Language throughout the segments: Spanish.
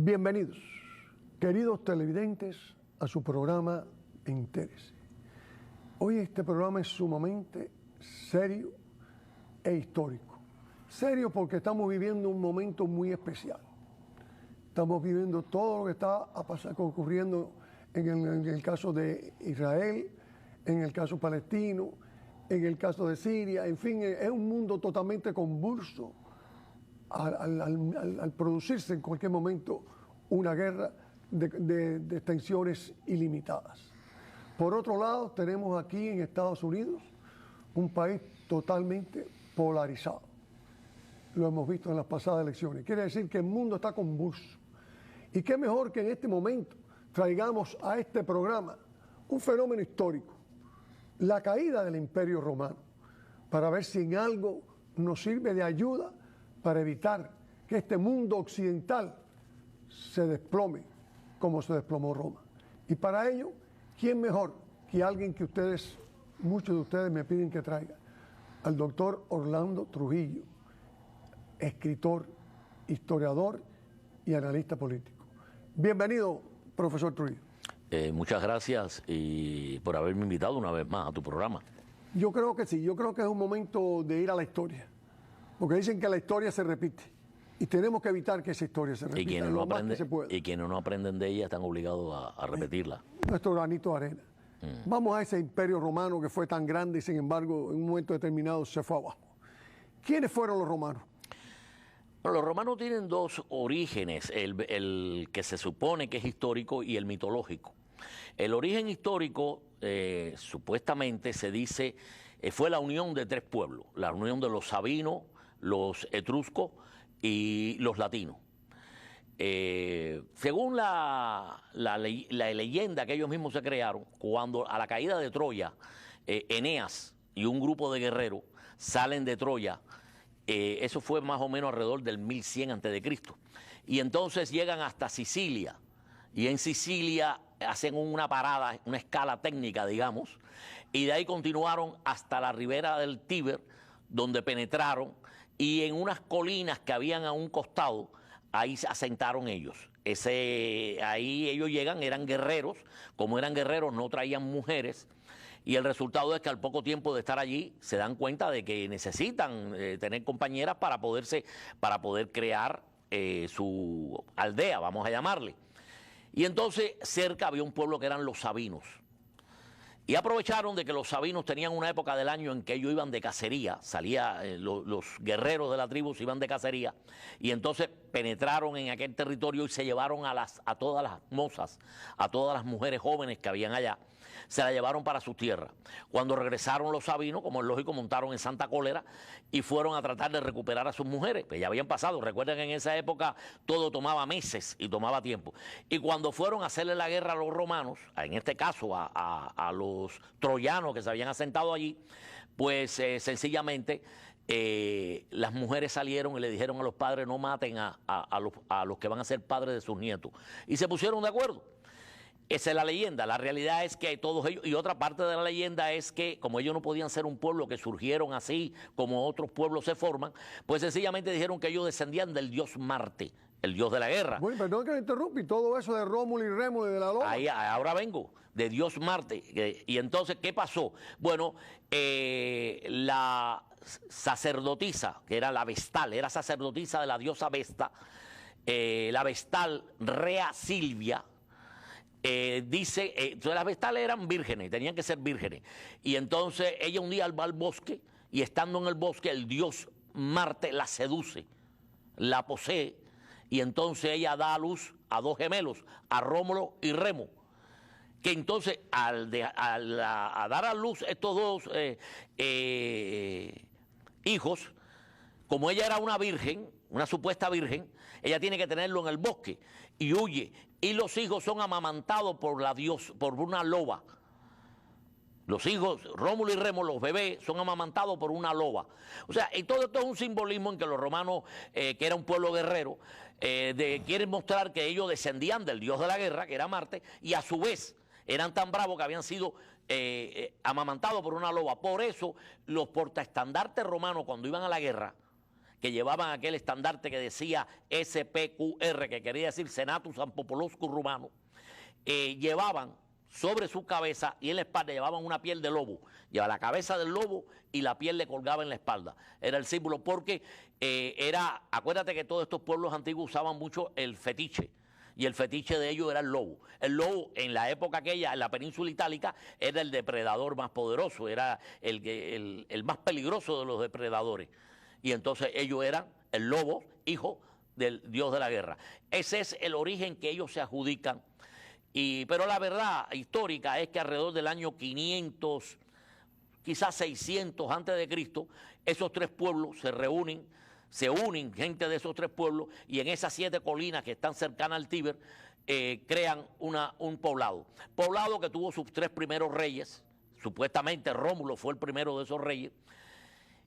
Bienvenidos, queridos televidentes, a su programa Entérese. Hoy este programa es sumamente serio e histórico. Serio porque estamos viviendo un momento muy especial. Estamos viviendo todo lo que está ocurriendo en el caso de Israel, en el caso palestino, en el caso de Siria. En fin, es un mundo totalmente convulso al producirse en cualquier momento una guerra de extensiones ilimitadas. Por otro lado, tenemos aquí en Estados Unidos un país totalmente polarizado. Lo hemos visto en las pasadas elecciones. Quiere decir que el mundo está convulso. Y qué mejor que en este momento traigamos a este programa un fenómeno histórico, la caída del Imperio Romano, para ver si en algo nos sirve de ayuda para evitar que este mundo occidental se desplome como se desplomó Roma. Y para ello, ¿quién mejor que alguien que muchos de ustedes me piden que traiga? Al doctor Orlando Trujillo, escritor, historiador y analista político. Bienvenido, profesor Trujillo. Muchas gracias por haberme invitado una vez más a tu programa. Yo creo que sí, yo creo que es un momento de ir a la historia, porque dicen que la historia se repite y tenemos que evitar que esa historia se repita. Y quienes no aprenden de ella están obligados a repetirla. Nuestro granito de arena. Vamos a ese imperio romano que fue tan grande y sin embargo en un momento determinado se fue abajo. ¿Quiénes fueron los romanos? Bueno, los romanos tienen dos orígenes, el que se supone que es histórico y el mitológico. El origen histórico, supuestamente se dice, fue la unión de tres pueblos, la unión de los sabinos, los etruscos y los latinos. Según la leyenda que ellos mismos se crearon, cuando a la caída de Troya, Eneas y un grupo de guerreros salen de Troya, eso fue más o menos alrededor del 1100 a.C. Y entonces llegan hasta Sicilia, y en Sicilia hacen una parada, una escala técnica, digamos, y de ahí continuaron hasta la ribera del Tíber, donde penetraron, y en unas colinas que habían a un costado, ahí se asentaron ellos. Ahí ellos llegan, eran guerreros, como eran guerreros no traían mujeres, y el resultado es que al poco tiempo de estar allí se dan cuenta de que necesitan tener compañeras para poder crear su aldea, vamos a llamarle. Y entonces cerca había un pueblo que eran los sabinos. Y aprovecharon de que los sabinos tenían una época del año en que ellos iban de cacería, los guerreros de la tribu se iban de cacería, y entonces penetraron en aquel territorio y se llevaron a todas las mozas, a todas las mujeres jóvenes que habían allá, se las llevaron para su tierra. Cuando regresaron los sabinos, como es lógico, montaron en Santa Cólera y fueron a tratar de recuperar a sus mujeres, que ya habían pasado. Recuerden que en esa época todo tomaba meses y tomaba tiempo. Y cuando fueron a hacerle la guerra a los romanos, en este caso a los troyanos que se habían asentado allí, pues sencillamente las mujeres salieron y le dijeron a los padres: no maten a los que van a ser padres de sus nietos. Y se pusieron de acuerdo. Esa es la leyenda. La realidad es que todos ellos, y otra parte de la leyenda es que como ellos no podían ser un pueblo que surgieron así como otros pueblos se forman, pues sencillamente dijeron que ellos descendían del dios Marte, el dios de la guerra. Bueno, perdón que me interrumpa, y todo eso de Rómulo y Rémulo y de la loma. Ahora vengo, de dios Marte. Y entonces, ¿qué pasó? Bueno, la sacerdotisa, que era la Vestal, era sacerdotisa de la diosa Vesta, la Vestal Rea Silvia, entonces las vestales eran vírgenes, tenían que ser vírgenes. Y entonces ella un día va al bosque, y estando en el bosque el dios Marte la seduce, la posee, y entonces ella da a luz a dos gemelos, a Rómulo y Remo, que entonces a dar a luz estos dos hijos, como ella era una virgen, una supuesta virgen, ella tiene que tenerlo en el bosque y huye. Y los hijos son amamantados por una loba. Los hijos, Rómulo y Remo, los bebés, son amamantados por una loba. O sea, y todo esto es un simbolismo en que los romanos, que era un pueblo guerrero, quieren mostrar que ellos descendían del dios de la guerra, que era Marte, y a su vez eran tan bravos que habían sido amamantados por una loba. Por eso los portaestandartes romanos, cuando iban a la guerra, que llevaban aquel estandarte que decía SPQR, que quería decir Senatus Populoscum Rumanus, llevaban sobre su cabeza y en la espalda llevaban una piel de lobo. Llevaba la cabeza del lobo y la piel le colgaba en la espalda. Era el símbolo porque acuérdate que todos estos pueblos antiguos usaban mucho el fetiche. Y el fetiche de ellos era el lobo. El lobo, en la época aquella, en la península itálica, era el depredador más poderoso, era el más peligroso de los depredadores. Y entonces ellos eran el lobo, hijo del dios de la guerra. Ese es el origen que ellos se adjudican. Pero la verdad histórica es que alrededor del año 500, quizás 600 antes de Cristo, esos tres pueblos se unen gente de esos tres pueblos y en esas 7 colinas que están cercanas al Tíber crean un poblado. Poblado que tuvo sus 3 primeros reyes, supuestamente Rómulo fue el primero de esos reyes,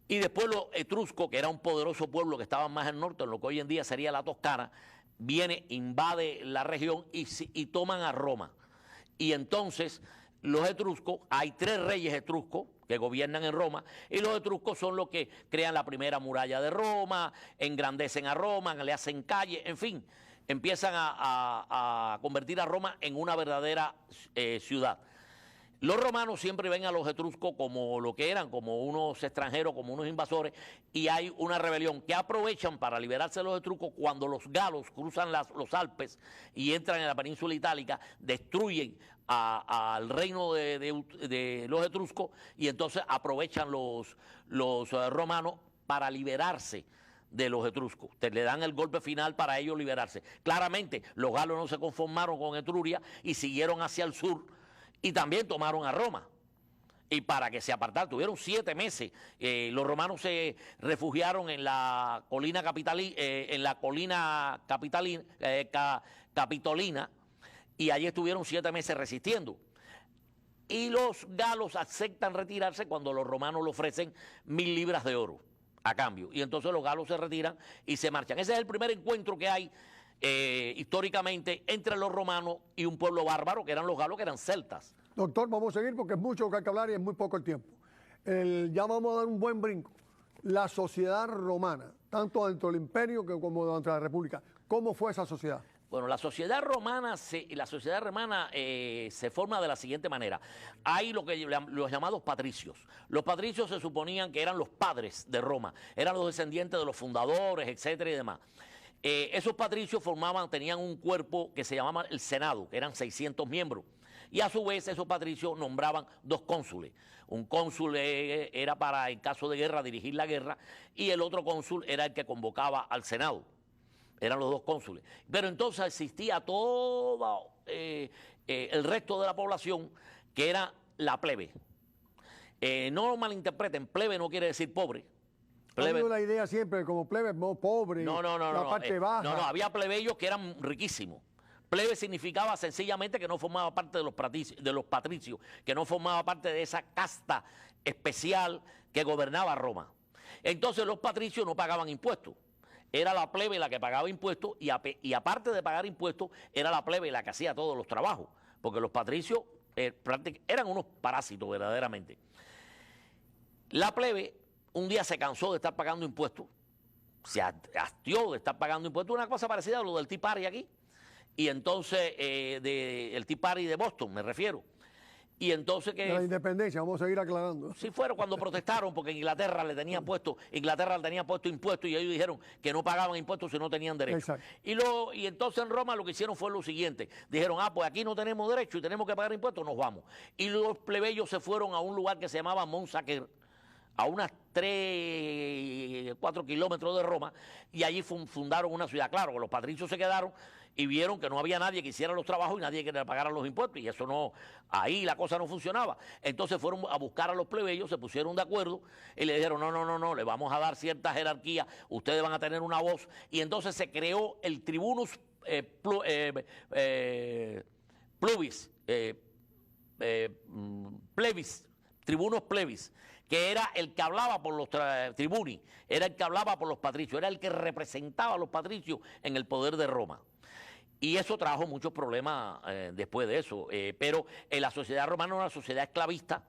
y después los etruscos, que era un poderoso pueblo que estaban más al norte, en lo que hoy en día sería la Toscana, viene, invade la región y toman a Roma. Y entonces los etruscos, hay 3 reyes etruscos que gobiernan en Roma, y los etruscos son los que crean la primera muralla de Roma, engrandecen a Roma, le hacen calle, en fin, empiezan a convertir a Roma en una verdadera ciudad. Los romanos siempre ven a los etruscos como lo que eran, como unos extranjeros, como unos invasores, y hay una rebelión que aprovechan para liberarse de los etruscos cuando los galos cruzan los Alpes y entran en la península itálica, destruyen al reino de los etruscos y entonces aprovechan los romanos para liberarse de los etruscos. Le dan el golpe final para ellos liberarse. Claramente, los galos no se conformaron con Etruria y siguieron hacia el sur, y también tomaron a Roma. Y para que se apartaran, tuvieron 7 meses. Los romanos se refugiaron en la colina capitolina, y allí estuvieron 7 meses resistiendo. Y los galos aceptan retirarse cuando los romanos le ofrecen 1000 libras de oro a cambio. Y entonces los galos se retiran y se marchan. Ese es el primer encuentro que hay históricamente entre los romanos y un pueblo bárbaro, que eran los galos, que eran celtas. Doctor, vamos a seguir porque es mucho lo que hay que hablar y es muy poco el tiempo. Ya vamos a dar un buen brinco. La sociedad romana, tanto dentro del imperio como dentro de la república, ¿cómo fue esa sociedad? Bueno, la sociedad romana se forma de la siguiente manera. Hay los llamados patricios. Los patricios se suponían que eran los padres de Roma, eran los descendientes de los fundadores, etcétera y demás. Esos patricios tenían un cuerpo que se llamaba el Senado, que eran 600 miembros. Y a su vez esos patricios nombraban 2 cónsules. Un cónsul era para, en caso de guerra, dirigir la guerra, y el otro cónsul era el que convocaba al Senado. Eran los 2 cónsules. Pero entonces existía todo el resto de la población, que era la plebe. No lo malinterpreten, plebe no quiere decir pobre. Ha habido la idea siempre como plebe, pobre, la parte baja. No, había plebeyos que eran riquísimos. Plebe significaba sencillamente que no formaba parte de los patricios, que no formaba parte de esa casta especial que gobernaba Roma. Entonces los patricios no pagaban impuestos. Era la plebe la que pagaba impuestos y aparte de pagar impuestos, era la plebe la que hacía todos los trabajos, porque los patricios eran unos parásitos verdaderamente. La plebe un día se cansó de estar pagando impuestos, se hastió de estar pagando impuestos, una cosa parecida a lo del Tea Party aquí, y entonces, el Tea Party de Boston, me refiero. Y entonces que... De la independencia, vamos a seguir aclarando. Sí, fueron cuando protestaron porque Inglaterra le tenía puesto impuestos y ellos dijeron que no pagaban impuestos si no tenían derecho. Exacto. Y entonces en Roma lo que hicieron fue lo siguiente, dijeron, pues aquí no tenemos derecho y tenemos que pagar impuestos, nos vamos. Y los plebeyos se fueron a un lugar que se llamaba Monsaquer, a unas 4 kilómetros de Roma, y allí fundaron una ciudad. Claro, que los patricios se quedaron y vieron que no había nadie que hiciera los trabajos y nadie que le pagara los impuestos, y eso no, ahí la cosa no funcionaba. Entonces fueron a buscar a los plebeyos, se pusieron de acuerdo y le dijeron, no, le vamos a dar cierta jerarquía, ustedes van a tener una voz, y entonces se creó el tribunus tribunus plebis, que era el que hablaba por los tribuni, era el que hablaba por los patricios, era el que representaba a los patricios en el poder de Roma. Y eso trajo muchos problemas después de eso. Pero la sociedad romana era una sociedad esclavista,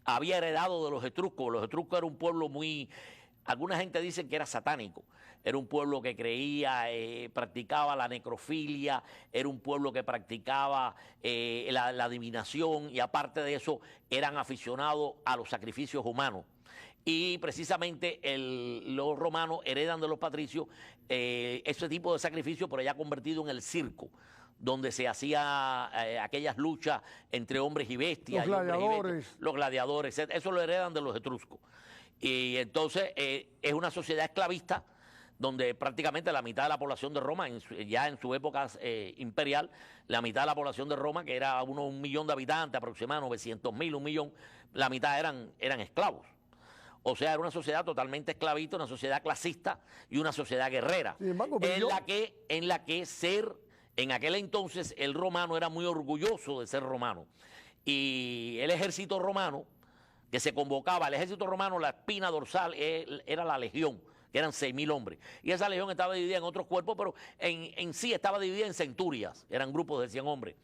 había heredado de los etruscos. Los etruscos era un pueblo muy alguna gente dice que era satánico. Era un pueblo que creía, practicaba la necrofilia, era un pueblo que practicaba la adivinación y aparte de eso eran aficionados a los sacrificios humanos. Y precisamente los romanos heredan de los patricios ese tipo de sacrificio, pero ya convertido en el circo, donde se hacía aquellas luchas entre hombres y bestias. Los gladiadores. Los gladiadores, eso lo heredan de los etruscos. Y entonces es una sociedad esclavista donde prácticamente la mitad de la población de Roma, ya en su época imperial, la mitad de la población de Roma, que era 1 millón de habitantes, aproximadamente 900.000, 1 millón, la mitad eran esclavos. O sea, era una sociedad totalmente esclavista, una sociedad clasista y una sociedad guerrera, Sin embargo, en la que en aquel entonces el romano era muy orgulloso de ser romano. Y el ejército romano, que se convocaba, el ejército romano, la espina dorsal era la legión, que eran 6.000 hombres. Y esa legión estaba dividida en otros cuerpos, pero en sí estaba dividida en centurias, eran grupos de 100 hombres.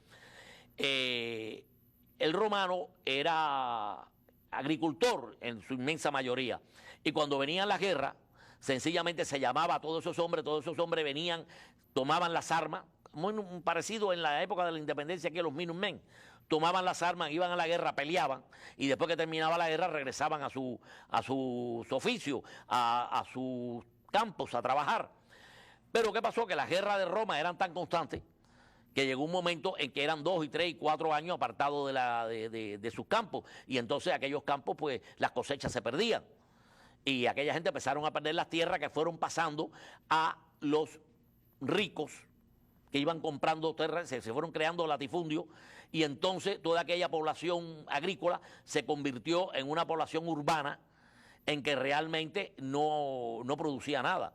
El romano era agricultor en su inmensa mayoría. Y cuando venían las guerras, sencillamente se llamaba a todos esos hombres venían, tomaban las armas, muy parecido en la época de la independencia que los Minutemen, tomaban las armas, iban a la guerra, peleaban, y después que terminaba la guerra regresaban a su oficio, a sus campos, a trabajar. Pero ¿qué pasó? Que las guerras de Roma eran tan constantes que llegó un momento en que eran 2 y 3 y 4 años apartados de sus campos, y entonces aquellos campos, pues las cosechas se perdían, y aquella gente empezaron a perder las tierras que fueron pasando a los ricos que iban comprando tierras, se fueron creando latifundios, y entonces toda aquella población agrícola se convirtió en una población urbana en que realmente no producía nada,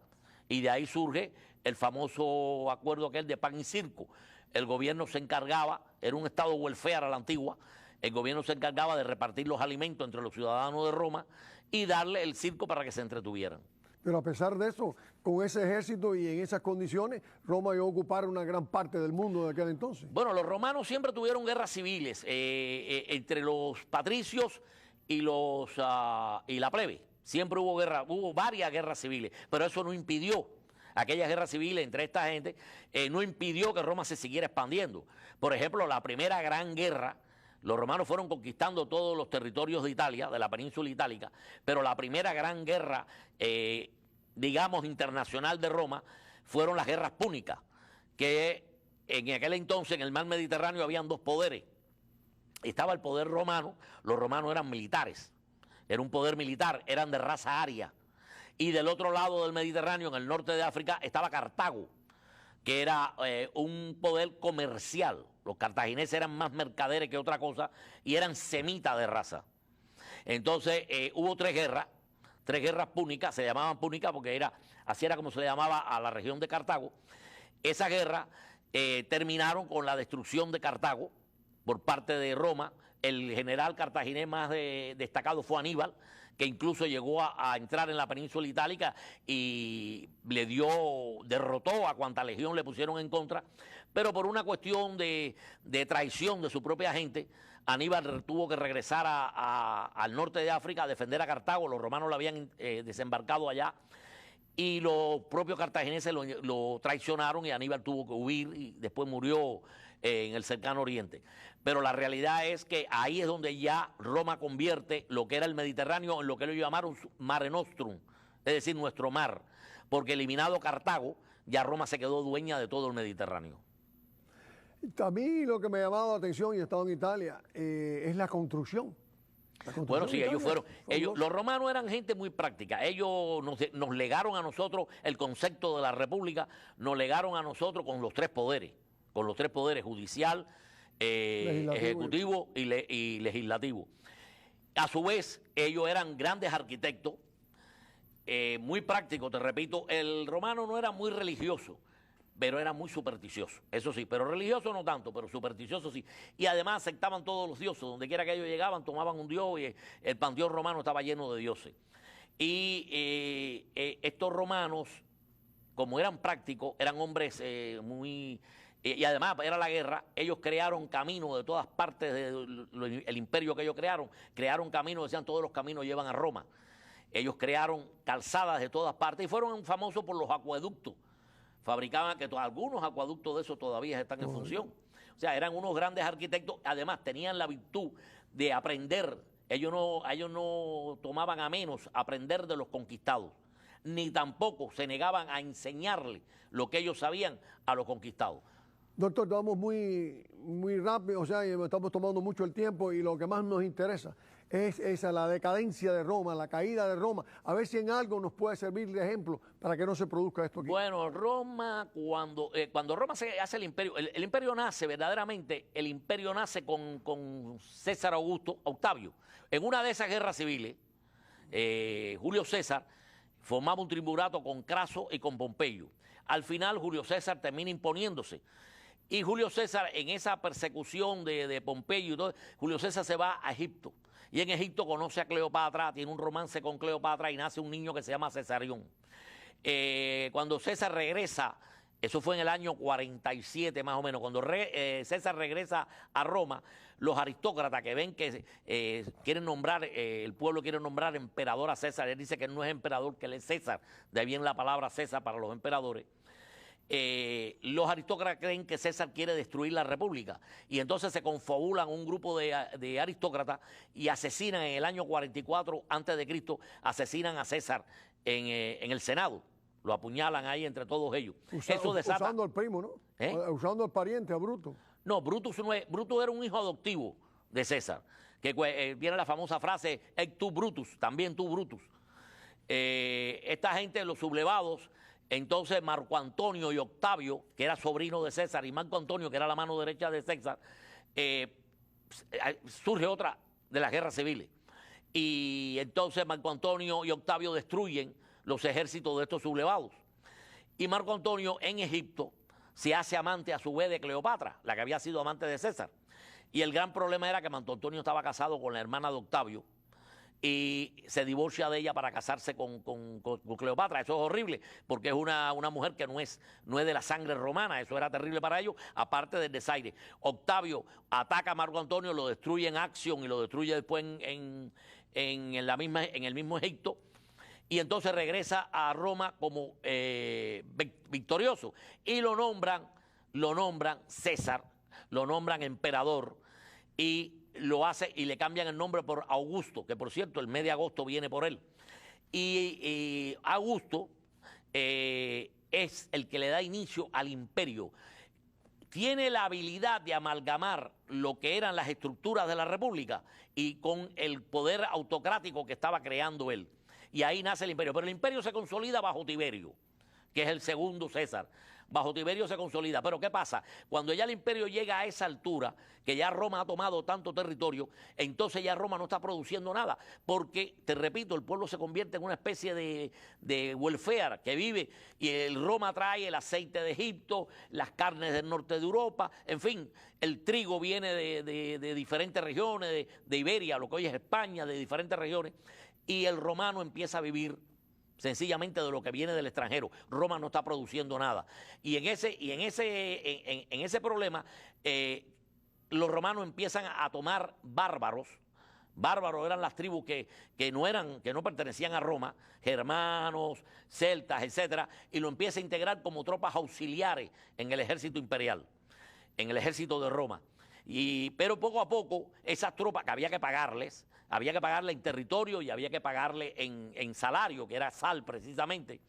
y de ahí surge el famoso acuerdo aquel de pan y circo. El gobierno se encargaba, era un estado welfare a la antigua, el gobierno se encargaba de repartir los alimentos entre los ciudadanos de Roma y darle el circo para que se entretuvieran. Pero a pesar de eso, con ese ejército y en esas condiciones, Roma iba a ocupar una gran parte del mundo de aquel entonces. Bueno, los romanos siempre tuvieron guerras civiles entre los patricios y la plebe. Siempre hubo guerra, hubo varias guerras civiles, pero eso no impidió. Aquella guerra civil entre esta gente no impidió que Roma se siguiera expandiendo. Por ejemplo, la primera gran guerra, los romanos fueron conquistando todos los territorios de Italia, de la península itálica, pero la primera gran guerra, digamos, internacional de Roma, fueron las guerras púnicas, que en aquel entonces en el mar Mediterráneo habían 2 poderes. Estaba el poder romano, los romanos eran militares, era un poder militar, eran de raza aria. Y del otro lado del Mediterráneo, en el norte de África, estaba Cartago, que era un poder comercial. Los cartagineses eran más mercaderes que otra cosa y eran semitas de raza. Entonces hubo 3 guerras púnicas, se llamaban púnicas porque así era como se le llamaba a la región de Cartago. Esas guerras terminaron con la destrucción de Cartago por parte de Roma. El general cartaginés más destacado fue Aníbal, que incluso llegó a entrar en la península itálica y derrotó a cuanta legión le pusieron en contra, pero por una cuestión de traición de su propia gente, Aníbal tuvo que regresar al norte de África a defender a Cartago. Los romanos lo habían desembarcado allá, y los propios cartagineses lo traicionaron y Aníbal tuvo que huir y después murió en el cercano oriente. Pero la realidad es que ahí es donde ya Roma convierte lo que era el Mediterráneo en lo que ellos llamaron Mare Nostrum, es decir, nuestro mar, porque eliminado Cartago, ya Roma se quedó dueña de todo el Mediterráneo. También lo que me ha llamado la atención, y he estado en Italia, es la construcción. Bueno, sí, los romanos eran gente muy práctica. Ellos nos legaron a nosotros el concepto de la república, nos legaron a nosotros con los 3 poderes, judicial, ejecutivo y legislativo. A su vez, ellos eran grandes arquitectos, muy prácticos, te repito. El romano no era muy religioso, pero era muy supersticioso, eso sí, pero religioso no tanto, pero supersticioso sí. Y además aceptaban todos los dioses, donde quiera que ellos llegaban, tomaban un dios, y el panteón romano estaba lleno de dioses. Y estos romanos, como eran prácticos, eran hombres muy... y además era la guerra, ellos crearon caminos de todas partes del imperio que ellos crearon caminos, decían todos los caminos llevan a Roma. Ellos crearon calzadas de todas partes y fueron famosos por los acueductos. Fabricaban que algunos acueductos de esos todavía están en función. O sea, eran unos grandes arquitectos. Además, tenían la virtud de aprender. Ellos no tomaban a menos aprender de los conquistados, ni tampoco se negaban a enseñarle lo que ellos sabían a los conquistados. Doctor, vamos muy rápido, o sea, estamos tomando mucho el tiempo y lo que más nos interesa es la decadencia de Roma, la caída de Roma. A ver si en algo nos puede servir de ejemplo para que no se produzca esto aquí. Bueno, Roma, cuando Roma se hace el imperio nace verdaderamente, el imperio nace con César Augusto, Octavio. En una de esas guerras civiles, Julio César formaba un triunvirato con Craso y con Pompeyo. Al final, Julio César termina imponiéndose. Y Julio César, en esa persecución de Pompeyo y todo, Julio César se va a Egipto. Y en Egipto conoce a Cleopatra, tiene un romance con Cleopatra y nace un niño que se llama Cesarión. Cuando César regresa, eso fue en el año 47 más o menos, cuando César regresa a Roma, los aristócratas que ven que quieren nombrar, el pueblo quiere nombrar emperador a César, él dice que no es emperador, que él es César, de ahí viene la palabra César para los emperadores. Los aristócratas creen que César quiere destruir la república y entonces se confabulan un grupo de aristócratas y asesinan en el año 44 a.C., asesinan a César en el Senado, lo apuñalan ahí entre todos ellos. Eso desata, usando al primo, ¿no? Usando al pariente, a Bruto. No, Brutus era un hijo adoptivo de César, que viene la famosa frase, et tu Brutus, también tú Brutus. Esta gente, los sublevados, entonces Marco Antonio y Octavio, que era sobrino de César, y Marco Antonio, que era la mano derecha de César, surge otra de las guerras civiles. Y entonces Marco Antonio y Octavio destruyen los ejércitos de estos sublevados. Y Marco Antonio en Egipto se hace amante a su vez de Cleopatra, la que había sido amante de César. Y el gran problema era que Marco Antonio estaba casado con la hermana de Octavio, y se divorcia de ella para casarse con Cleopatra. Eso es horrible, porque es una mujer que no es de la sangre romana. Eso era terrible para ellos, aparte del desaire. Octavio ataca a Marco Antonio, lo destruye en Acción y lo destruye después en el mismo Egipto, y entonces regresa a Roma como victorioso. Y lo nombran César, lo nombran emperador, y lo hace y le cambian el nombre por Augusto, que por cierto el mes de agosto viene por él. Y Augusto es el que le da inicio al imperio. Tiene la habilidad de amalgamar lo que eran las estructuras de la república y con el poder autocrático que estaba creando él. Y ahí nace el imperio. Pero el imperio se consolida bajo Tiberio, que es el segundo César. Bajo Tiberio se consolida. Pero ¿qué pasa? Cuando ya el imperio llega a esa altura, que ya Roma ha tomado tanto territorio, entonces ya Roma no está produciendo nada. Porque, te repito, el pueblo se convierte en una especie de welfare que vive, y el Roma trae el aceite de Egipto, las carnes del norte de Europa, en fin, el trigo viene de diferentes regiones, de Iberia, lo que hoy es España, de diferentes regiones, y el romano empieza a vivir sencillamente de lo que viene del extranjero. Roma no está produciendo nada. Y en ese problema, los romanos empiezan a tomar bárbaros. Bárbaros eran las tribus que no pertenecían a Roma, germanos, celtas, etcétera, y lo empieza a integrar como tropas auxiliares en el ejército imperial, en el ejército de Roma. Pero poco a poco, esas tropas que había que pagarle en territorio y había que pagarle en salario, que era sal precisamente.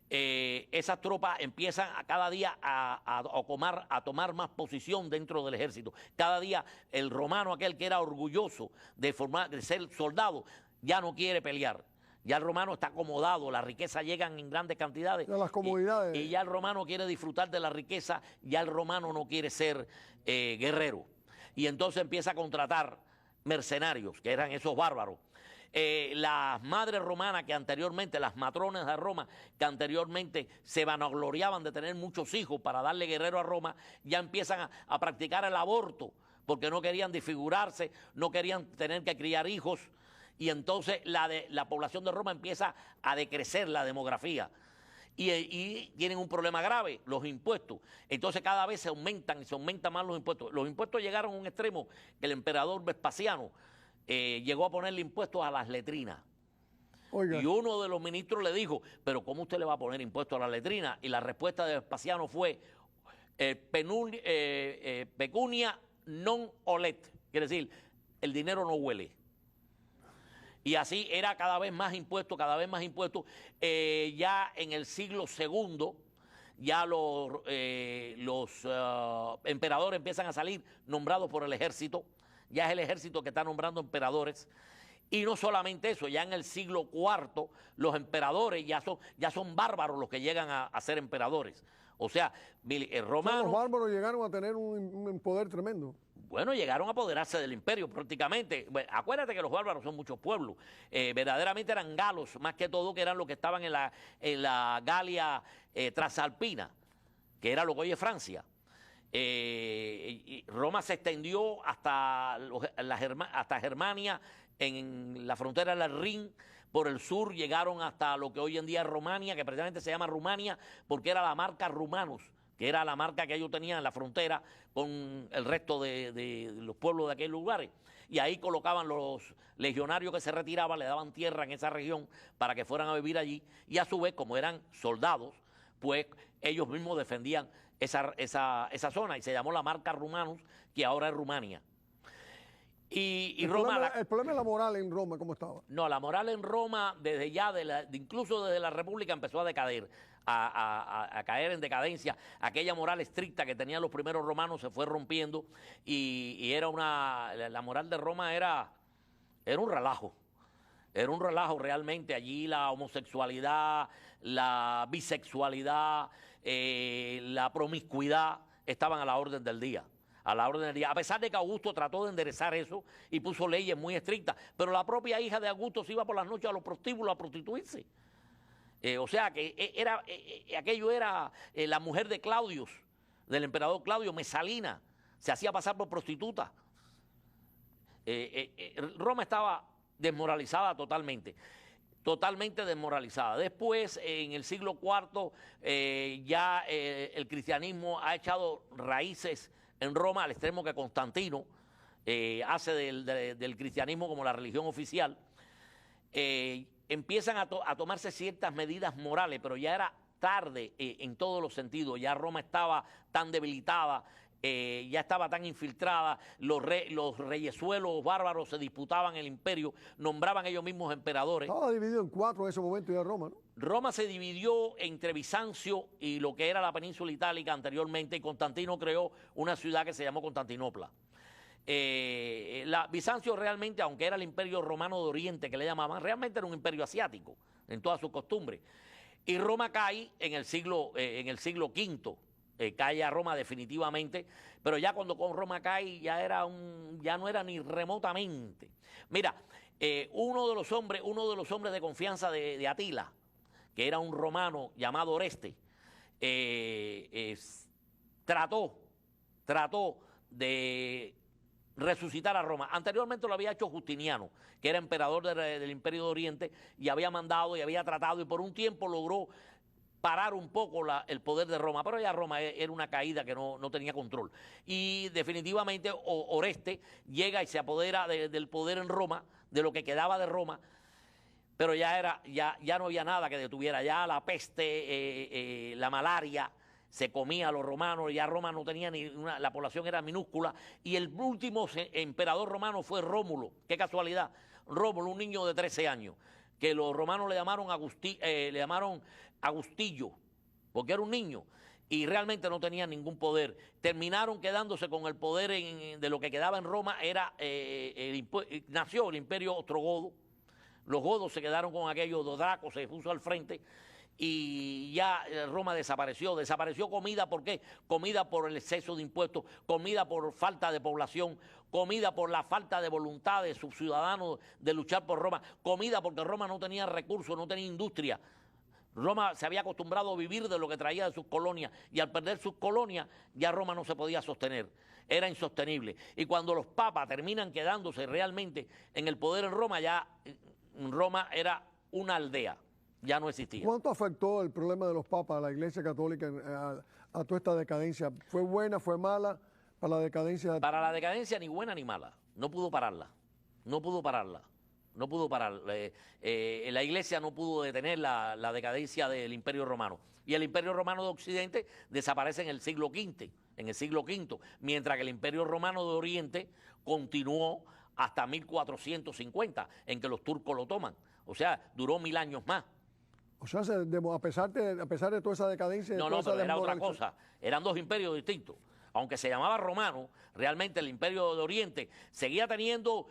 Esas tropas empiezan cada día a tomar más posición dentro del ejército. Cada día el romano, aquel que era orgulloso de ser soldado, ya no quiere pelear. Ya el romano está acomodado, las riquezas llegan en grandes cantidades. De las comodidades. Y ya el romano quiere disfrutar de la riqueza, ya el romano no quiere ser guerrero. Y entonces empieza a contratar mercenarios, que eran esos bárbaros. Las madres romanas que anteriormente, las matronas de Roma, que anteriormente se vanagloriaban de tener muchos hijos para darle guerrero a Roma, ya empiezan a practicar el aborto, porque no querían desfigurarse, no querían tener que criar hijos. Y entonces la población de Roma empieza a decrecer la demografía. Y tienen un problema grave, los impuestos. Entonces cada vez se aumentan y se aumentan más los impuestos. Los impuestos llegaron a un extremo que el emperador Vespasiano llegó a ponerle impuestos a las letrinas. Oiga. Y uno de los ministros le dijo, pero ¿cómo usted le va a poner impuesto a la letrina? Y la respuesta de Vespasiano fue, pecunia non olet, quiere decir, el dinero no huele. Y así era cada vez más impuestos, cada vez más impuestos. Ya en el siglo segundo, ya los emperadores empiezan a salir nombrados por el ejército. Ya es el ejército que está nombrando emperadores. Y no solamente eso, ya en el siglo IV los emperadores ya son bárbaros los que llegan a ser emperadores. O sea, romanos... Los bárbaros llegaron a tener un poder tremendo. Bueno, llegaron a apoderarse del imperio prácticamente. Bueno, acuérdate que los bárbaros son muchos pueblos. Verdaderamente eran galos, más que todo, que eran los que estaban en la Galia Transalpina, que era lo que hoy es Francia. Roma se extendió hasta Germania, en la frontera del Rin. Por el sur llegaron hasta lo que hoy en día es Rumania, que precisamente se llama Rumania porque era la marca Rumanus, que era la marca que ellos tenían en la frontera con el resto de los pueblos de aquellos lugares. Y ahí colocaban los legionarios que se retiraban, le daban tierra en esa región para que fueran a vivir allí. Y a su vez, como eran soldados, pues ellos mismos defendían esa zona y se llamó la marca Rumanus, que ahora es Rumania. Y Roma... El problema es la moral en Roma, ¿cómo estaba? No, la moral en Roma, desde ya, incluso desde la República, empezó a decaer, a caer en decadencia. Aquella moral estricta que tenían los primeros romanos se fue rompiendo y era la moral de Roma era un relajo. Era un relajo realmente. Allí la homosexualidad, la bisexualidad, la promiscuidad estaban a la orden del día. A la orden del día. A pesar de que Augusto trató de enderezar eso y puso leyes muy estrictas, pero la propia hija de Augusto se iba por las noches a los prostíbulos a prostituirse. O sea que aquello era la mujer de Claudius, del emperador Claudio, Mesalina, se hacía pasar por prostituta. Roma estaba desmoralizada totalmente. Totalmente desmoralizada. Después, en el siglo IV, ya el cristianismo ha echado raíces en Roma, al extremo que Constantino hace del cristianismo como la religión oficial. Empiezan a tomarse ciertas medidas morales, pero ya era tarde en todos los sentidos. Ya Roma estaba tan debilitada, ya estaba tan infiltrada, los reyesuelos bárbaros se disputaban el imperio, nombraban ellos mismos emperadores. Estaba dividido en 4 en ese momento ya Roma, ¿no? Roma se dividió entre Bizancio y lo que era la península itálica anteriormente, y Constantino creó una ciudad que se llamó Constantinopla. Bizancio realmente, aunque era el imperio romano de Oriente que le llamaban, realmente era un imperio asiático en todas sus costumbres. Y Roma cae en el siglo V. Cae a Roma definitivamente, pero ya cuando con Roma cae ya no era ni remotamente. Mira, uno de los hombres de confianza de Atila, que era un romano llamado Oreste, trató de resucitar a Roma. Anteriormente lo había hecho Justiniano, que era emperador del Imperio de Oriente, y había mandado y había tratado, y por un tiempo logró parar un poco el poder de Roma, pero ya Roma era una caída que no tenía control. Y definitivamente Oreste llega y se apodera del poder en Roma, de lo que quedaba de Roma, pero ya no había nada que detuviera. Ya la peste, la malaria se comía a los romanos, ya Roma no tenía la población era minúscula, y el último emperador romano fue Rómulo. Qué casualidad, Rómulo, un niño de 13 años, que los romanos le llamaron Agustillo, porque era un niño y realmente no tenía ningún poder. Terminaron quedándose con el poder de lo que quedaba en Roma, nació el imperio ostrogodo. Los godos se quedaron con aquellos, Dodraco se puso al frente y ya Roma desapareció. Desapareció comida, ¿por qué? Comida por el exceso de impuestos, comida por falta de población, comida por la falta de voluntad de sus ciudadanos de luchar por Roma, comida porque Roma no tenía recursos, no tenía industria. Roma se había acostumbrado a vivir de lo que traía de sus colonias, y al perder sus colonias ya Roma no se podía sostener, era insostenible. Y cuando los papas terminan quedándose realmente en el poder en Roma, ya Roma era una aldea, ya no existía. ¿Cuánto afectó el problema de los papas a la Iglesia Católica a toda esta decadencia? ¿Fue buena, fue mala para la decadencia? Para la decadencia ni buena ni mala, no pudo pararla, no pudo pararla. no pudo parar. La Iglesia no pudo detener la decadencia del Imperio Romano. Y el Imperio Romano de Occidente desaparece en el siglo V, mientras que el Imperio Romano de Oriente continuó hasta 1450, en que los turcos lo toman. O sea, duró 1000 años más. O sea, a pesar de toda esa decadencia... No, pero era otra cosa. Eran dos imperios distintos. Aunque se llamaba romano, realmente el Imperio de Oriente seguía teniendo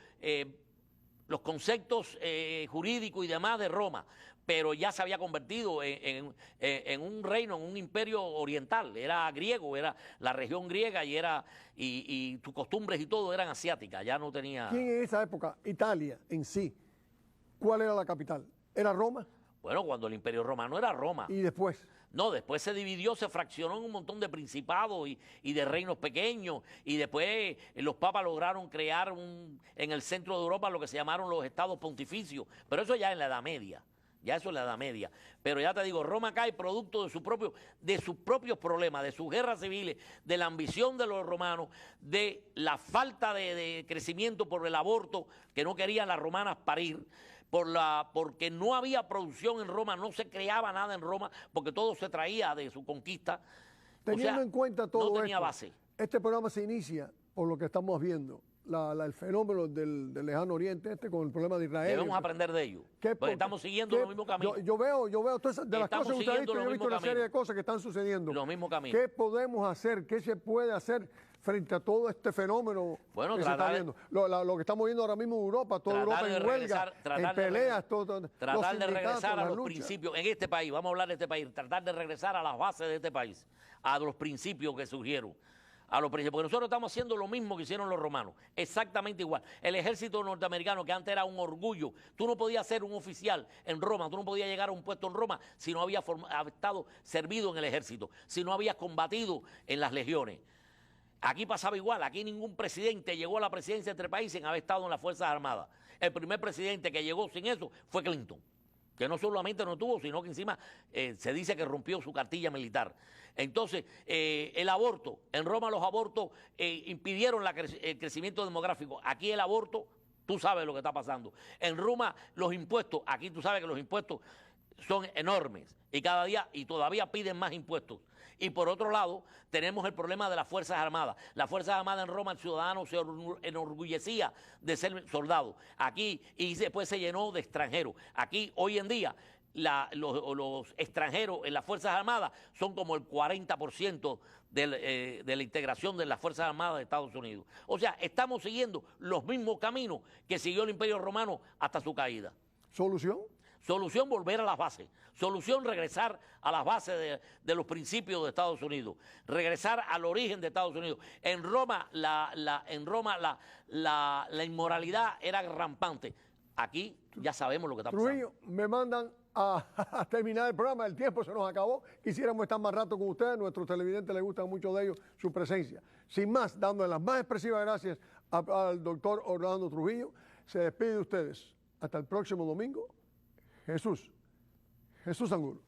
los conceptos jurídicos y demás de Roma, pero ya se había convertido en un reino, en un imperio oriental. Era griego, era la región griega y sus costumbres y todo eran asiáticas, ya no tenía... ¿Quién en esa época, Italia en sí, cuál era la capital? ¿Era Roma? Bueno, cuando el Imperio Romano era Roma. ¿Y después? No, después se dividió, se fraccionó en un montón de principados y de reinos pequeños, y después los papas lograron crear en el centro de Europa lo que se llamaron los estados pontificios, pero eso ya en la Edad Media. Ya eso es la Edad Media. Pero ya te digo, Roma cae producto de sus propios problemas, de sus guerras civiles, de la ambición de los romanos, de la falta de crecimiento por el aborto, que no querían las romanas parir, porque no había producción en Roma, no se creaba nada en Roma, porque todo se traía de su conquista. Teniendo en cuenta todo no tenía esto, base. Este programa se inicia por lo que estamos viendo, el fenómeno del lejano oriente con el problema de Israel. Debemos aprender de ello. Porque estamos siguiendo los mismos caminos. Yo veo todas de las cosas que usted ha visto, yo he visto una serie de cosas que están sucediendo. Los mismos caminos. ¿Qué podemos hacer? ¿Qué se puede hacer frente a todo este fenómeno que se está viendo? Lo que estamos viendo ahora mismo en Europa, toda Europa en huelga, en peleas, tratar de regresar a los principios, en este país, vamos a hablar de este país, tratar de regresar a las bases de este país, a los principios que surgieron. Porque nosotros estamos haciendo lo mismo que hicieron los romanos, exactamente igual. El ejército norteamericano, que antes era un orgullo, tú no podías ser un oficial en Roma, tú no podías llegar a un puesto en Roma si no habías estado servido en el ejército, si no habías combatido en las legiones. Aquí pasaba igual, aquí ningún presidente llegó a la presidencia de este país sin haber estado en las Fuerzas Armadas. El primer presidente que llegó sin eso fue Clinton, que no solamente no tuvo, sino que encima se dice que rompió su cartilla militar. Entonces, el aborto, en Roma los abortos impidieron el crecimiento demográfico. Aquí el aborto, tú sabes lo que está pasando. En Roma los impuestos, aquí tú sabes que los impuestos son enormes y cada día y todavía piden más impuestos. Y por otro lado, tenemos el problema de las Fuerzas Armadas. Las Fuerzas Armadas en Roma, el ciudadano se enorgullecía de ser soldado. Aquí, y después se llenó de extranjeros. Aquí, hoy en día, los extranjeros en las Fuerzas Armadas son como el 40% de la integración de las Fuerzas Armadas de Estados Unidos. O sea, estamos siguiendo los mismos caminos que siguió el Imperio Romano hasta su caída. ¿Solución? Solución, volver a las bases. Solución, regresar a las bases de los principios de Estados Unidos. Regresar al origen de Estados Unidos. En Roma la inmoralidad era rampante. Aquí ya sabemos lo que está pasando. Trujillo, me mandan a terminar el programa. El tiempo se nos acabó. Quisiéramos estar más rato con ustedes. Nuestros televidentes les gusta mucho de ellos su presencia. Sin más, dándole las más expresivas gracias al doctor Orlando Trujillo. Se despide de ustedes. Hasta el próximo domingo. Jesús Angulo.